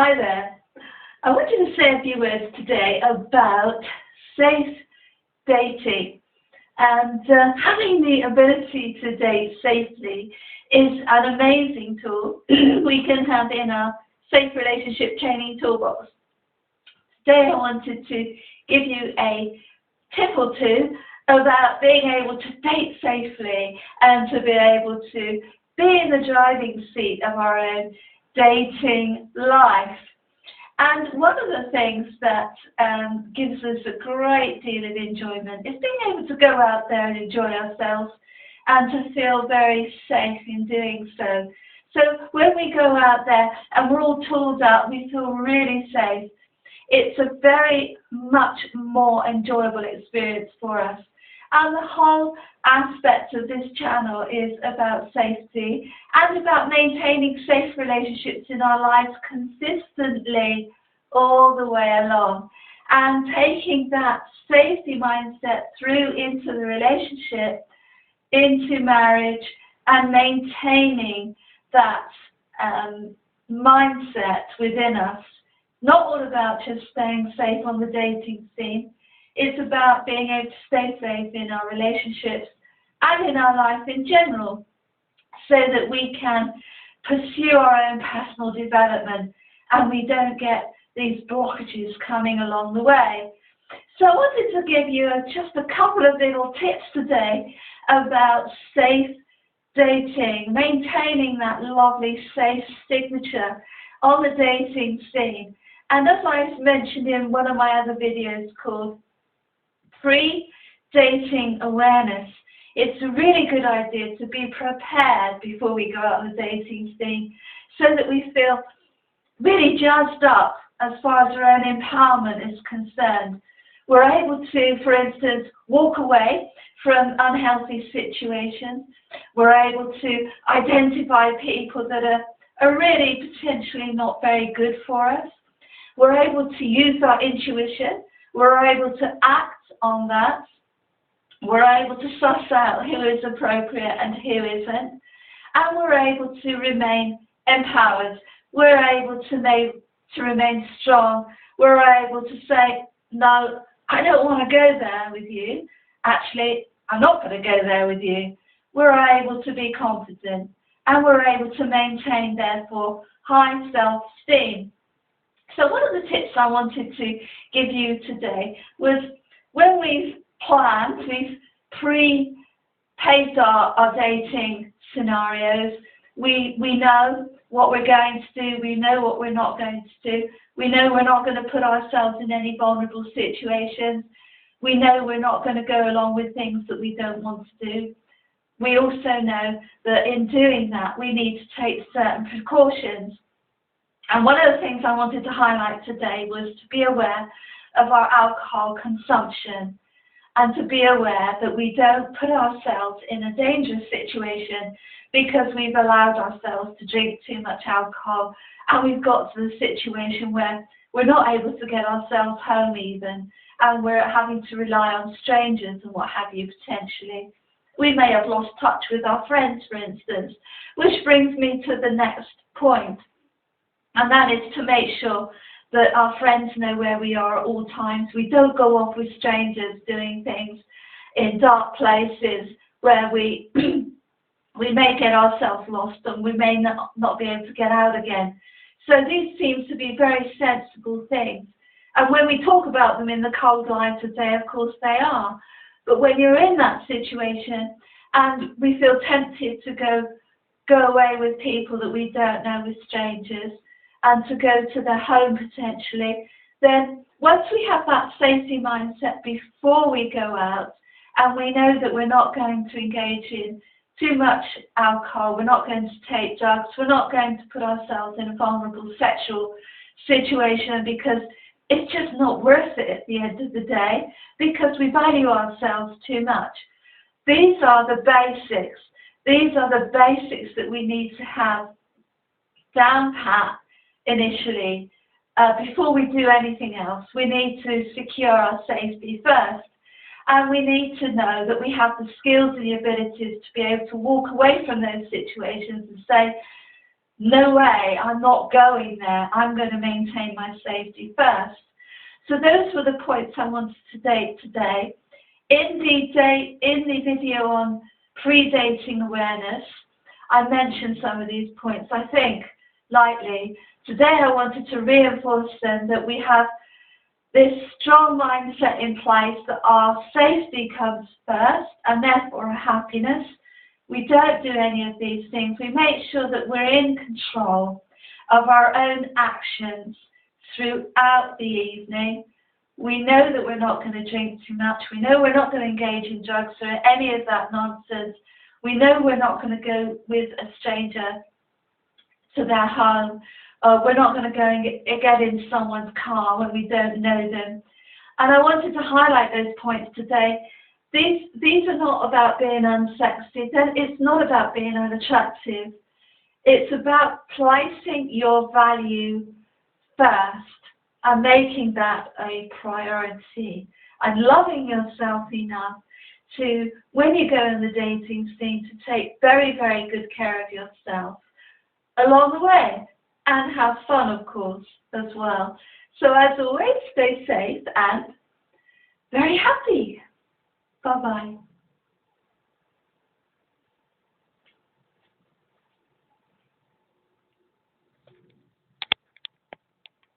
Hi there. I wanted to say a few words today about safe dating. And having the ability to date safely is an amazing tool we can have in our safe relationship training toolbox. Today I wanted to give you a tip or two about being able to date safely and to be able to be in the driving seat of our own dating life. And one of the things that gives us a great deal of enjoyment is being able to go out there and enjoy ourselves and to feel very safe in doing so. So when we go out there and we're all tooled up, we feel really safe. It's a very much more enjoyable experience for us. And the whole aspect of this channel is about safety and about maintaining safe relationships in our lives consistently all the way along, and taking that safety mindset through into the relationship, into marriage, and maintaining that mindset within us. Not all about just staying safe on the dating scene. It's about being able to stay safe in our relationships and in our life in general, so that we can pursue our own personal development and we don't get these blockages coming along the way. So I wanted to give you just a couple of little tips today about safe dating, maintaining that lovely safe signature on the dating scene. And as I mentioned in one of my other videos called Pre-Dating Awareness, it's a really good idea to be prepared before we go out on the dating scene so that we feel really jazzed up as far as our own empowerment is concerned. We're able to, for instance, walk away from unhealthy situations. We're able to identify people that are really potentially not very good for us. We're able to use our intuition. We're able to act on that. We're able to suss out who is appropriate and who isn't. And we're able to remain empowered. We're able to remain strong. We're able to say, no, I don't want to go there with you. Actually, I'm not going to go there with you. We're able to be confident. And we're able to maintain, therefore, high self-esteem. So one of the tips I wanted to give you today was when we've planned, we've pre-paved our dating scenarios, we know what we're going to do, we know what we're not going to do, we know we're not going to put ourselves in any vulnerable situations, we know we're not going to go along with things that we don't want to do. We also know that in doing that we need to take certain precautions. And one of the things I wanted to highlight today was to be aware of our alcohol consumption and to be aware that we don't put ourselves in a dangerous situation because we've allowed ourselves to drink too much alcohol and we've got to the situation where we're not able to get ourselves home even, and we're having to rely on strangers and what have you potentially. We may have lost touch with our friends, for instance, which brings me to the next point. And that is to make sure that our friends know where we are at all times. We don't go off with strangers doing things in dark places where we may get ourselves lost and we may not be able to get out again. So these seem to be very sensible things. And when we talk about them in the cold light of day, of course they are. But when you're in that situation and we feel tempted to go away with people that we don't know, with strangers, and to go to their home potentially, then once we have that safety mindset before we go out, and we know that we're not going to engage in too much alcohol, we're not going to take drugs, we're not going to put ourselves in a vulnerable sexual situation because it's just not worth it at the end of the day because we value ourselves too much. These are the basics. These are the basics that we need to have down pat initially. Before we do anything else, we need to secure our safety first. And we need to know that we have the skills and the abilities to be able to walk away from those situations and say, no way, I'm not going there. I'm going to maintain my safety first. So those were the points I wanted to date today. In the video on pre-dating awareness, I mentioned some of these points, I think, lightly. Today I wanted to reinforce them that we have this strong mindset in place that our safety comes first and therefore our happiness. We don't do any of these things. We make sure that we're in control of our own actions throughout the evening. We know that we're not going to drink too much. We know we're not going to engage in drugs or any of that nonsense. We know we're not going to go with a stranger to their home. We're not going to go and get in someone's car when we don't know them. And I wanted to highlight those points today. These are not about being unsexy. It's not about being unattractive. It's about placing your value first and making that a priority and loving yourself enough to, when you go in the dating scene, to take very, very good care of yourself along the way and have fun, of course, as well. So as always, stay safe and very happy. Bye-bye.